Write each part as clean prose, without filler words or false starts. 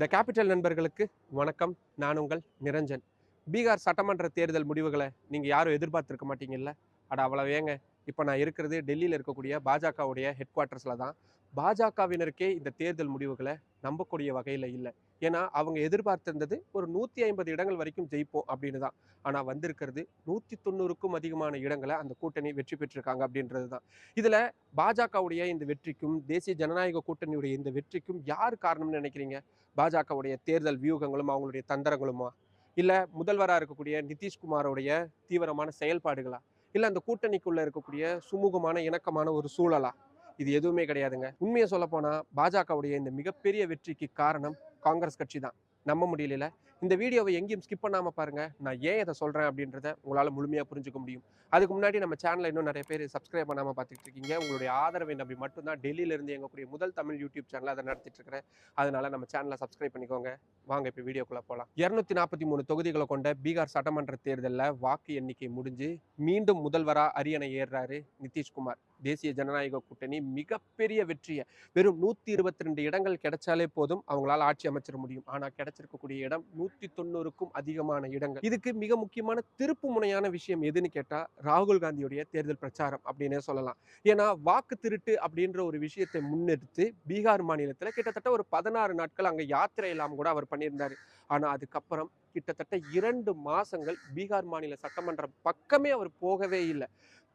The capital நண்பர்களுக்கு வணக்கம். நான் உங்கள் நிரஞ்சன். பீகார் சட்டமன்ற தேர்தல் முடிவுகளை நீங்கள் யாரும் எதிர்பார்த்துருக்க மாட்டீங்கல்ல. அவ்வளவு ஏங்க. இப்போ நான் இருக்கிறது டெல்லியில் இருக்கக்கூடிய பாஜகவுடைய ஹெட் குவார்ட்டர்ஸில் தான். பாஜகவினருக்கே இந்த தேர்தல் முடிவுகளை நம்பக்கூடிய வகையில் இல்லை. ஏன்னா அவங்க எதிர்பார்த்திருந்தது ஒரு 150 இடங்கள் வரைக்கும் ஜெயிப்போம் அப்படின்னு தான். ஆனால் வந்திருக்கிறது 190க்கும் அதிகமான இடங்களை அந்த கூட்டணி வெற்றி பெற்றிருக்காங்க அப்படின்றது தான். இதில் பாஜகவுடைய இந்த வெற்றிக்கும் தேசிய ஜனநாயக கூட்டணியுடைய இந்த வெற்றிக்கும் யார் காரணம்னு நினைக்கிறீங்க? பாஜகவுடைய தேர்தல் வியூகங்களும் அவங்களுடைய தந்திரங்களுமா, இல்ல முதல்வரா இருக்கக்கூடிய நிதிஷ்குமாரோடைய தீவிரமான செயல்பாடுகளா, இல்ல அந்த கூட்டணிக்குள்ள இருக்கக்கூடிய சுமூகமான இணக்கமான ஒரு சூழலா? இது எதுவுமே கிடையாதுங்க. உண்மையை சொல்ல போனா பாஜகவுடைய இந்த மிகப்பெரிய வெற்றிக்கு காரணம் காங்கிரஸ் கட்சி தான். நம்ப முடியல. இந்த வீடியோவை எங்கேயும் ஸ்கிப் பண்ணாம பாருங்க. நான் ஏன் இதை சொல்றேன் அப்படின்றத உங்களால முழுமையா புரிஞ்சுக்க முடியும். அதுக்கு முன்னாடி நம்ம சேனலை இன்னும் நிறைய பேர் சப்ஸ்கிரைப் பண்ணாம பார்த்துட்டு இருக்கீங்க. உங்களுடைய ஆதரவை நம்பி மட்டும்தான் டெல்லியில இருந்து இயங்கக்கூடிய முதல் தமிழ் யூடியூப் சேனல் அதை நடத்திட்டு இருக்கிறேன். அதனால நம்ம சேனலை சப்ஸ்கிரைப் பண்ணிக்கோங்க. வாங்க இப்போ வீடியோக்குள்ள போகலாம். 243 தொகுதிகளை கொண்ட பீகார் சட்டமன்ற தேர்தலில் வாக்கு எண்ணிக்கை முடிஞ்சு மீண்டும் முதல்வரா அரியணை ஏறுறாரு நிதிஷ்குமார். தேசிய ஜனநாயக கூட்டணி மிகப்பெரிய வெற்றியை, வெறும் 122 இடங்கள் கிடைச்சாலே போதும் அவங்களால ஆட்சி அமைச்சிட முடியும். ஆனா கிடைச்சிருக்கக்கூடிய இடம் 190க்கும் அதிகமான இடங்கள். இதுக்கு மிக முக்கியமான திருப்பு முனையான விஷயம் எதுன்னு கேட்டா ராகுல் காந்தியுடைய தேர்தல் பிரச்சாரம் அப்படின்னே சொல்லலாம். ஏன்னா வாக்கு திருட்டு அப்படின்ற ஒரு விஷயத்தை முன்னெடுத்து பீகார் மாநிலத்துல கிட்டத்தட்ட ஒரு 16 நாட்கள் அங்க யாத்திரை எல்லாம் கூட அவர் பண்ணியிருந்தாரு. ஆனா அதுக்கப்புறம் கிட்டத்தட்ட 2 மாசங்கள் பீகார் மாநில சட்டமன்ற பக்கமே அவர் போகவே இல்லை.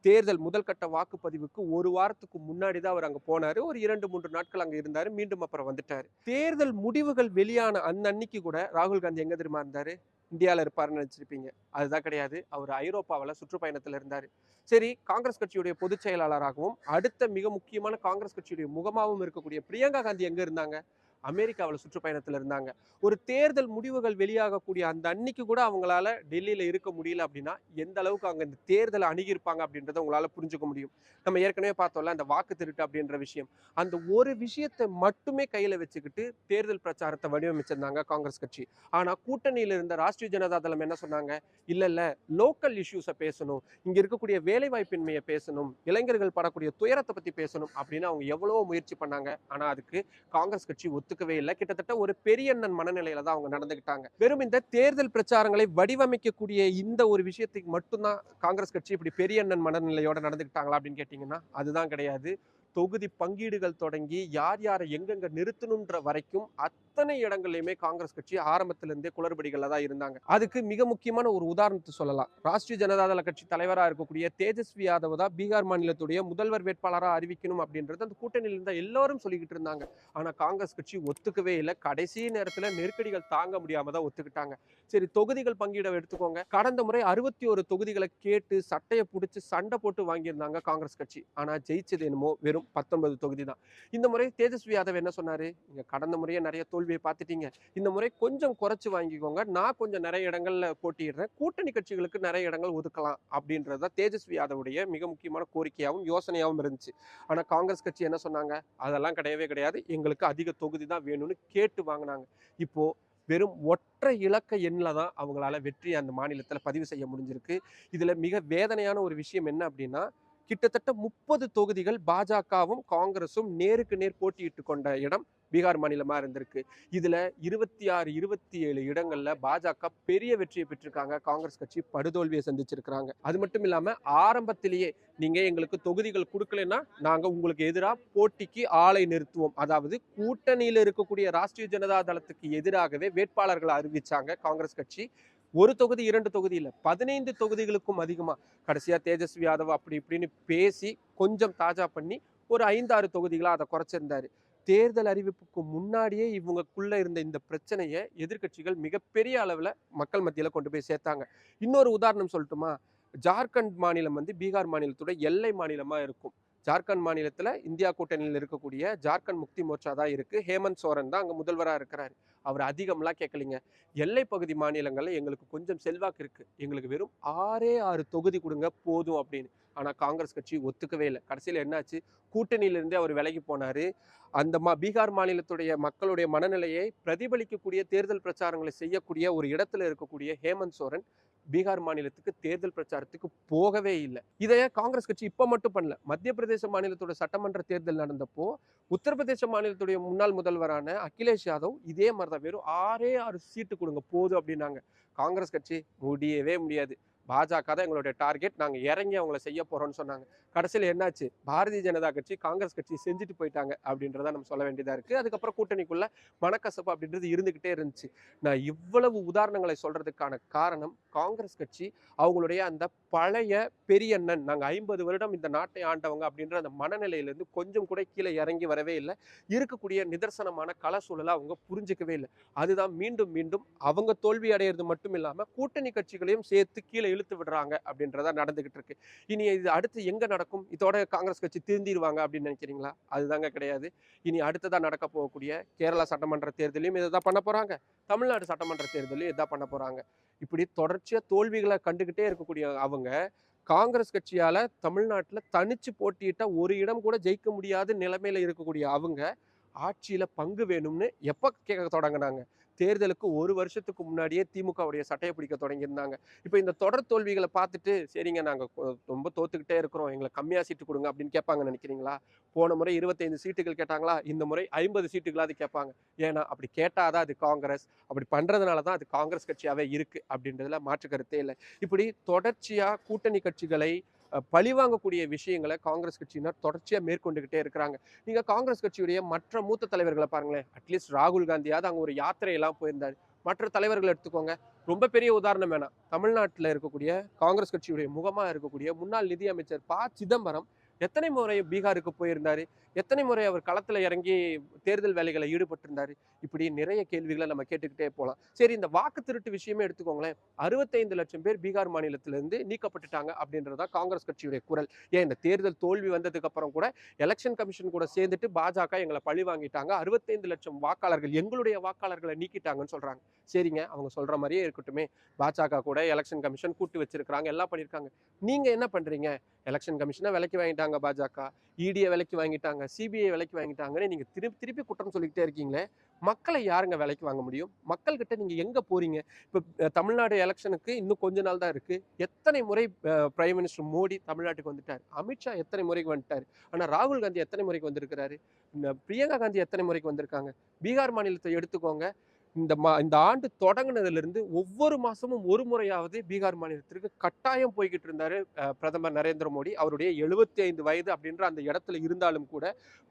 தேர்தல் முதல் கட்ட வாக்குப்பதிவுக்கு ஒரு வாரத்துக்கு முன்னாடி தான் அவர் அங்க போனாரு. ஒரு 2-3 நாட்கள் அங்க இருந்தாரு. மீண்டும் அப்புறம் வந்துட்டாரு. தேர்தல் முடிவுகள் வெளியான அன்னைக்கு கூட ராகுல் காந்தி எங்க தெரியுமா இருந்தாரு? இந்தியாவில் இருப்பாருன்னு நினைச்சிருப்பீங்க. அதுதான் கிடையாது. அவர் ஐரோப்பாவில் சுற்றுப்பயணத்தில் இருந்தார். சரி, காங்கிரஸ் கட்சியுடைய பொதுச் செயலாளராகவும் அடுத்த மிக முக்கியமான காங்கிரஸ் கட்சியுடைய முகமாகவும் இருக்கக்கூடிய பிரியங்கா காந்தி எங்க இருந்தாங்க? அமெரிக்காவில் சுற்றுப்பயணத்தில் இருந்தாங்க. ஒரு தேர்தல் முடிவுகள் வெளியாகக்கூடிய அந்த அன்னைக்கு கூட அவங்களால டெல்லியில இருக்க முடியல அப்படின்னா எந்த அளவுக்கு அவங்க இந்த தேர்தலை அணுகியிருப்பாங்க அப்படின்றத உங்களால புரிஞ்சுக்க முடியும். நம்ம ஏற்கனவே பார்த்தோம்ல அந்த வாக்கு திருட்டு அப்படின்ற விஷயம். அந்த ஒரு விஷயத்தை மட்டுமே கையில வச்சுக்கிட்டு தேர்தல் பிரச்சாரத்தை வடிவமைச்சிருந்தாங்க காங்கிரஸ் கட்சி. ஆனா கூட்டணியில இருந்த ராஷ்டிரிய ஜனதா தளம் என்ன சொன்னாங்க? இல்ல லோக்கல் இஷ்யூஸை பேசணும், இங்க இருக்கக்கூடிய வேலை வாய்ப்பின்மையை பேசணும், இளைஞர்கள் படக்கூடிய துயரத்தை பத்தி பேசணும் அப்படின்னு அவங்க எவ்வளவோ முயற்சி பண்ணாங்க. ஆனா அதுக்கு காங்கிரஸ் கட்சி ஒத்துக்கவே இல்லை. கிட்டத்தட்ட ஒரு பெரியண்ணன் மனநிலையில தான் அவங்க நடந்துகிட்டாங்க. வெறும் இந்த தேர்தல் பிரச்சாரங்களை வடிவமைக்கக்கூடிய இந்த ஒரு விஷயத்துக்கு மட்டும்தான் காங்கிரஸ் கட்சி இப்படி பெரியண்ணன் மனநிலையோட நடந்துகிட்டாங்களா அப்படின்னு கேட்டீங்கன்னா அதுதான் கிடையாது. தொகுதி பங்கீடுகள் தொடங்கி யார் யாரை எங்கெங்க நிறுத்தணுன்ற வரைக்கும் அத்தனை இடங்கள்லயுமே காங்கிரஸ் கட்சி ஆரம்பத்திலிருந்தே குளறுபடிகள்ல தான் இருந்தாங்க. அதுக்கு மிக முக்கியமான ஒரு உதாரணத்தை சொல்லலாம். ராஷ்டிரிய ஜனதாதள கட்சி தலைவராக இருக்கக்கூடிய தேஜஸ்வி யாதவ் தான் பீகார் மாநிலத்துடைய முதல்வர் வேட்பாளராக அறிவிக்கணும் அப்படின்றது அந்த கூட்டணியில் இருந்த எல்லாரும் சொல்லிக்கிட்டு இருந்தாங்க. ஆனா காங்கிரஸ் கட்சி ஒத்துக்கவே இல்லை. கடைசி நேரத்துல நெருக்கடிகள் தாங்க முடியாம தான் ஒத்துக்கிட்டாங்க. சரி, தொகுதிகள் பங்கீட எடுத்துக்கோங்க. கடந்த முறை 61 தொகுதிகளை கேட்டு சட்டையை பிடிச்சு சண்டை போட்டு வாங்கியிருந்தாங்க காங்கிரஸ் கட்சி. ஆனா ஜெயிச்சது என்னமோ வெறும் 19 தொகுதி தான். இந்த முறை தேஜஸ்வி யாதவ் என்ன சொன்னாரு? நீங்க கடந்த முறையே நிறைய தோல்வியை பார்த்துட்டீங்க, இந்த முறை கொஞ்சம் குறைச்சு வாங்கிக்கோங்க, நான் கொஞ்சம் நிறைய இடங்கள்ல போட்டியிடுறேன், கூட்டணி கட்சிகளுக்கு நிறைய இடங்கள் ஒதுக்கலாம் அப்படின்றத தேஜஸ்வி யாதவுடைய மிக முக்கியமான கோரிக்கையாகவும் யோசனையாகவும் இருந்துச்சு. ஆனா காங்கிரஸ் கட்சி என்ன சொன்னாங்க? அதெல்லாம் கிடையவே கிடையாது, எங்களுக்கு அதிக தொகுதி தான் வேணும்னு கேட்டு வாங்கினாங்க. இப்போ வெறும் ஒற்றை இலக்க எண்ணில் தான் அவங்களால வெற்றி அந்த மாநிலத்தில் பதிவு செய்ய முடிஞ்சிருக்கு. இதுல மிக வேதனையான ஒரு விஷயம் என்ன அப்படின்னா, கிட்டத்தட்ட 30 தொகுதிகள் பாஜகவும் காங்கிரஸும் நேருக்கு நேர் போட்டியிட்டு கொண்ட இடம் பீகார் மாநிலமா இருந்திருக்கு. இதுல 26, 27 இடங்கள்ல பாஜக பெரிய வெற்றியை பெற்றிருக்காங்க. காங்கிரஸ் கட்சி படுதோல்வியை சந்திச்சிருக்கிறாங்க. அது மட்டும் இல்லாம ஆரம்பத்திலேயே நீங்க எங்களுக்கு தொகுதிகள் கொடுக்கலன்னா நாங்க உங்களுக்கு எதிராக போட்டிக்கு ஆளை நிறுத்துவோம், அதாவது கூட்டணியில இருக்கக்கூடிய ராஷ்டிரிய ஜனதா தளத்துக்கு எதிராகவே வேட்பாளர்களை அறிவிச்சாங்க காங்கிரஸ் கட்சி. ஒரு தொகுதி 2 தொகுதி இல்ல, 15 தொகுதிகளுக்கும் அதிகமா. கடைசியா தேஜஸ்வி யாதவ் அப்படி இப்படின்னு பேசி கொஞ்சம் தாஜா பண்ணி ஒரு 5-6 தொகுதிகளா அதை குறைச்சிருந்தாரு. தேர்தல் அறிவிப்புக்கு முன்னாடியே இவங்களுக்குள்ள இருந்த இந்த பிரச்சனையை எதிர்கட்சிகள் மிகப்பெரிய அளவுல மக்கள் மத்தியில கொண்டு போய் சேர்த்தாங்க. இன்னொரு உதாரணம் சொல்லட்டுமா? ஜார்க்கண்ட் மாநிலம் பீகார் மாநிலத்தோட எல்லை மாநிலமா இருக்கும். ஜார்க்கண்ட் மாநிலத்துல இந்தியா கூட்டணியில் இருக்கக்கூடிய ஜார்க்கண்ட் முக்தி மோர்ச்சா தான் இருக்கு. ஹேமந்த் சோரன் தான் அங்க முதல்வராக இருக்கிறாரு. அவர் அதிகம்லாம் கேட்கலீங்க. எல்லை பகுதி மாநிலங்கள்ல எங்களுக்கு கொஞ்சம் செல்வாக்கு இருக்கு, எங்களுக்கு வெறும் 6 தொகுதி கொடுங்க போதும் அப்படின்னு. ஆனா காங்கிரஸ் கட்சி ஒத்துக்கவே இல்லை. கடைசியில் என்னாச்சு? கூட்டணியிலிருந்தே அவர் விலகி போனாரு. அந்த பீகார் மாநிலத்துடைய மக்களுடைய மனநிலையை பிரதிபலிக்கக்கூடிய தேர்தல் பிரச்சாரங்களை செய்யக்கூடிய ஒரு இடத்துல இருக்கக்கூடிய ஹேமந்த் சோரன் பீகார் மாநிலத்துக்கு தேர்தல் பிரச்சாரத்துக்கு போகவே இல்லை. இதை காங்கிரஸ் கட்சி இப்ப மட்டும் பண்ணல. மத்திய பிரதேச மாநிலத்தோட சட்டமன்ற தேர்தல் நடந்தப்போ உத்தரப்பிரதேச மாநிலத்துடைய முன்னாள் முதல்வரான அகிலேஷ் யாதவ் இதே மாதிரிதான் வெறும் 6 சீட்டு கொடுங்க போதும் அப்படின்னாங்க. காங்கிரஸ் கட்சி முடியவே முடியாது, பாஜக தான் எங்களுடைய டார்கெட், நாங்க இறங்கி அவங்கள செய்ய போறோம்னு சொன்னாங்க. கடைசியில் என்னாச்சு, பாரதிய ஜனதா கட்சி காங்கிரஸ் கட்சி செஞ்சுட்டு போயிட்டாங்க அப்படின்றத நம்ம சொல்ல வேண்டியதா இருக்கு. அதுக்கப்புறம் கூட்டணிக்குள்ள மனக்கசப்பு அப்படின்றது இருந்துகிட்டே இருந்துச்சு. நான் இவ்வளவு உதாரணங்களை சொல்றதுக்கான காரணம், காங்கிரஸ் கட்சி அவங்களுடைய அந்த பழைய பெரியண்ணன், நாங்க 50 வருடம் இந்த நாட்டை ஆண்டவங்க அப்படின்ற அந்த மனநிலையிலிருந்து கொஞ்சம் கூட கீழே இறங்கி வரவே இல்லை. இருக்கக்கூடிய நிதர்சனமான கள சூழலை அவங்க புரிஞ்சுக்கவே இல்லை. அதுதான் மீண்டும் மீண்டும் அவங்க தோல்வி அடையிறது மட்டும் இல்லாம கூட்டணி கட்சிகளையும் சேர்த்து கீழே இழுத்து விடுறாங்க அப்படின்றதா நடந்துகிட்டு இருக்கு. இனி இது அடுத்து எங்க நடக்கும்? இதோட காங்கிரஸ் கட்சி திருந்திடுவாங்க அப்படின்னு நினைக்கிறீங்களா? அதுதாங்க கிடையாது. இனி அடுத்ததா நடக்க போகக்கூடிய கேரளா சட்டமன்ற தேர்தலையும் இதைதான் பண்ண போறாங்க, தமிழ்நாடு சட்டமன்ற தேர்தலையும் இதான் பண்ண போறாங்க. இப்படி தொடர்ச்சியா தோல்விகளை கண்டுகிட்டே இருக்கக்கூடிய அவங்க காங்கிரஸ் கட்சியால தமிழ்நாட்டுல தனிச்சு போட்டியிட்ட ஒரு இடம் கூட ஜெயிக்க முடியாத நிலைமையில இருக்கக்கூடிய அவங்க ஆட்சியில பங்கு வேணும்னு எப்ப கேட்க தொடங்கினாங்க? தேர்தலுக்கு 1 வருஷத்துக்கு முன்னாடியே திமுகவுடைய சட்டையை பிடிக்க தொடங்கியிருந்தாங்க. இப்போ இந்த தொடர் தோல்விகளை பார்த்துட்டு சரிங்க நாங்க ரொம்ப தோத்துக்கிட்டே இருக்கிறோம், எங்களுக்கு கம்மியா சீட்டு கொடுங்க அப்படின்னு கேட்பாங்கன்னு நினைக்கிறீங்களா? போன முறை 25 சீட்டுகள் கேட்டாங்களா? இந்த முறை 50 சீட்டுகளாவது கேட்பாங்க. ஏன்னா அப்படி கேட்டாதான் அது காங்கிரஸ், அப்படி பண்றதுனால தான் அது காங்கிரஸ் கட்சியாவே இருக்கு அப்படின்றதுல மாற்று கருத்தே இல்லை. இப்படி தொடர்ச்சியா கூட்டணி கட்சிகளை பழிவாங்கக்கூடிய விஷயங்களை காங்கிரஸ் கட்சியினர் தொடர்ச்சியா மேற்கொண்டுகிட்டே இருக்கிறாங்க. நீங்க காங்கிரஸ் கட்சியுடைய மற்ற மூத்த தலைவர்களை பாருங்களேன். அட்லீஸ்ட் ராகுல் காந்தியாவது அங்க ஒரு யாத்திரையெல்லாம் போயிருந்தாரு. மற்ற தலைவர்கள் எடுத்துக்கோங்க, ரொம்ப பெரிய உதாரணம் வேணாம். தமிழ்நாட்டில் இருக்கக்கூடிய காங்கிரஸ் கட்சியுடைய முகமா இருக்கக்கூடிய முன்னாள் நிதி அமைச்சர் சிதம்பரம் எத்தனை முறை பீகாருக்கு போயிருந்தாரு? எத்தனை முறை அவர் களத்துல இறங்கி தேர்தல் வேலைகளை ஈடுபட்டிருந்தாரு? இப்படி நிறைய கேள்விகளை நம்ம கேட்டுக்கிட்டே போகலாம். சரி, இந்த வாக்கு திருட்டு விஷயமே எடுத்துக்கோங்களேன். 65 லட்சம் பேர் பீகார் மாநிலத்திலிருந்து நீக்கப்பட்டுட்டாங்க அப்படின்றதா காங்கிரஸ் கட்சியுடைய குரல். ஏன் இந்த தேர்தல் தோல்வி வந்ததுக்கு அப்புறம் கூட எலெக்ஷன் கமிஷன் கூட சேர்ந்துட்டு பாஜக எங்களை பழி வாங்கிட்டாங்க, 65 லட்சம் வாக்காளர்கள் எங்களுடைய வாக்காளர்களை நீக்கிட்டாங்கன்னு சொல்றாங்க. சரிங்க, அவங்க சொல்ற மாதிரியே இருக்கட்டுமே. பாஜக கூட எலெக்ஷன் கமிஷன் கூட்டு வச்சிருக்காங்க, எல்லாம் பண்ணிருக்காங்க. நீங்க என்ன பண்றீங்க? எலெக்ஷன் கமிஷனை விலைக்கு வாங்கிட்டாங்க பாஜக, இடியை விலைக்கு வாங்கிட்டாங்க, சிபிஐ விலைக்கு வாங்கிட்டாங்கன்னு நீங்க திருப்பி திருப்பி குற்றம் சொல்லிக்கிட்டே இருக்கீங்களே. மக்களை யாருங்க விலைக்கு வாங்க முடியும்? மக்கள் கிட்ட நீங்க எங்க போறீங்க? இப்ப தமிழ்நாடு எலெக்ஷனுக்கு இன்னும் கொஞ்ச நாள் தான் இருக்கு. எத்தனை முறை பிரைம் மினிஸ்டர் மோடி தமிழ்நாட்டுக்கு வந்துட்டாரு, அமித்ஷா எத்தனை முறைக்கு வந்துட்டாரு, ஆனா ராகுல் காந்தி எத்தனை முறைக்கு வந்திருக்கிறாரு, பிரியங்கா காந்தி எத்தனை முறைக்கு வந்திருக்காங்க? பீகார் மாநிலத்தை எடுத்துக்கோங்க. இந்த ஆண்டு தொடங்கினதுல இருந்து ஒவ்வொரு மாசமும் ஒரு முறையாவது பீகார் மாநிலத்திற்கு கட்டாயம் போய்கிட்டு இருந்தாரு பிரதமர் நரேந்திர மோடி. அவருடைய 75 வயது அப்படின்ற அந்த இடத்துல இருந்தாலும் கூட,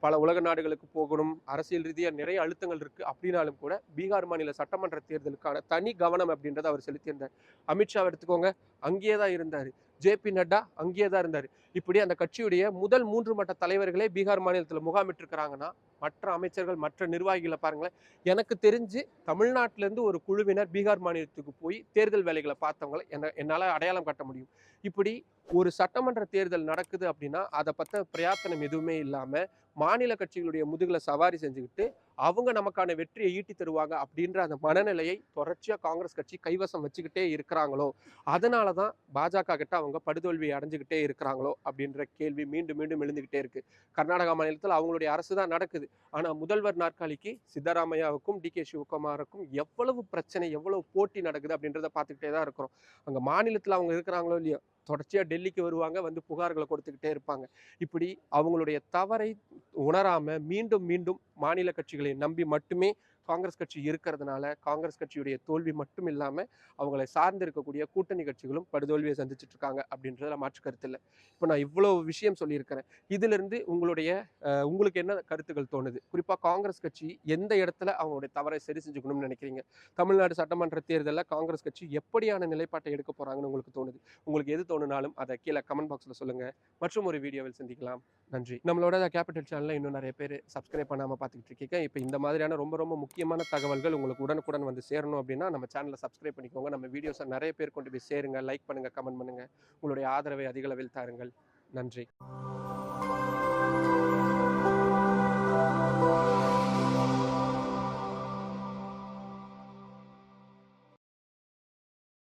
பல உலக நாடுகளுக்கு போகணும், அரசியல் ரீதியா நிறைய அழுத்தங்கள் இருக்கு அப்படின்னாலும் கூட பீகார் மாநில சட்டமன்ற தேர்தலுக்கான தனி கவனம் அப்படின்றத அவர் செலுத்தியிருந்தார். அமித்ஷா எடுத்துக்கோங்க, அங்கேயேதான் இருந்தாரு. ஜே.பி. நட்டா அங்கேயேதான் இருந்தாரு. இப்படி அந்த கட்சியுடைய முதல் 3 மட்ட தலைவர்களே பீகார் மாநிலத்துல முகாமிட்டு இருக்கிறாங்கன்னா, மற்ற அமைச்சர்கள் மற்ற நிர்வாகிகளை பாருங்களேன். எனக்கு தெரிஞ்சு தமிழ்நாட்டில இருந்து ஒரு குழுவினர் பீகார் மாநிலத்துக்கு போய் தேர்தல் வேலைகளை பார்த்தவங்களை என்னால அடையாளம் காட்ட முடியும். இப்படி ஒரு சட்டமன்ற தேர்தல் நடக்குது அப்படின்னா அதை பத்த பிரயாத்தனம் எதுவுமே இல்லாம மாநில கட்சிகளுடைய முதுகுல சவாரி செஞ்சுக்கிட்டு அவங்க நமக்கான வெற்றியை ஈட்டி தருவாங்க அப்படின்ற அந்த மனநிலையை தொடர்ச்சியா காங்கிரஸ் கட்சி கைவசம் வச்சுக்கிட்டே இருக்கிறாங்களோ, அதனாலதான் பாஜக கிட்ட அவங்க படுதோல்வி அடைஞ்சுக்கிட்டே இருக்கிறாங்களோ அப்படின்ற கேள்வி மீண்டும் மீண்டும் எழுந்துகிட்டே இருக்கு. கர்நாடகா மாநிலத்தில் அவங்களுடைய அரசு தான் நடக்குது. ஆனா முதல்வர் நாற்காலிக்கு சித்தராமையாவுக்கும் டி.கே. சிவகுமாருக்கும் எவ்வளவு பிரச்சனை, எவ்வளவு போட்டி நடக்குது அப்படின்றத பார்த்துக்கிட்டே தான் இருக்கிறோம். அங்க மாநிலத்துல அவங்க இருக்கிறாங்களோ இல்லையோ, தொடர்ச்சியா டெல்லிக்கு வருவாங்க, வந்து புகார்களை கொடுத்துக்கிட்டே இருப்பாங்க. இப்படி அவங்களுடைய தவறை உணராம மீண்டும் மீண்டும் மாநில கட்சிகளை நம்பி மட்டுமே காங்கிரஸ் கட்சி இருக்கிறதுனால காங்கிரஸ் கட்சியுடைய தோல்வி மட்டும் இல்லாம அவங்களை சார்ந்து இருக்கக்கூடிய கூட்டணி கட்சிகளும் படுதோல்வியை சந்திச்சுட்டு இருக்காங்க அப்படின்றதுல மாற்று கருத்து இல்லை. இப்போ நான் இவ்வளவு விஷயம் சொல்லியிருக்கிறேன். இதுல இருந்து உங்களுக்கு என்ன கருத்துக்கள் தோணுது? குறிப்பா காங்கிரஸ் கட்சி எந்த இடத்துல அவங்களுடைய தவறை சரி செஞ்சுக்கணும்னு நினைக்கிறீங்க? தமிழ்நாடு சட்டமன்ற தேர்தலில் காங்கிரஸ் கட்சி எப்படியான நிலைப்பாட்டை எடுக்க போறாங்கன்னு உங்களுக்கு தோணுது? உங்களுக்கு எது தோணுனாலும் அதை கீழே கமெண்ட் பாக்ஸ்ல சொல்லுங்க. மற்றும் ஒரு வீடியோவில் சந்திக்கலாம். நன்றி. நம்மளோட கேபிட்டல் சேனல்ல இன்னும் நிறைய பேர் சப்ஸ்கிரைப் பண்ணாம பார்த்துக்கிட்டு இருக்கீங்க. இப்போ இந்த மாதிரியான ரொம்ப ரொம்ப முக்கியமான தகவல்கள் உங்களுக்கு உடனுக்குடன் வந்து சேரணும் அப்படின்னா நம்ம சேனலை சப்ஸ்கிரைப் பண்ணிக்கோங்க. நம்ம வீடியோஸை நிறைய பேர் கொண்டு போய் சேருங்க, லைக் பண்ணுங்க, கமெண்ட் பண்ணுங்க. உங்களுடைய ஆதரவை அதிக அளவில் தாருங்கள். நன்றி.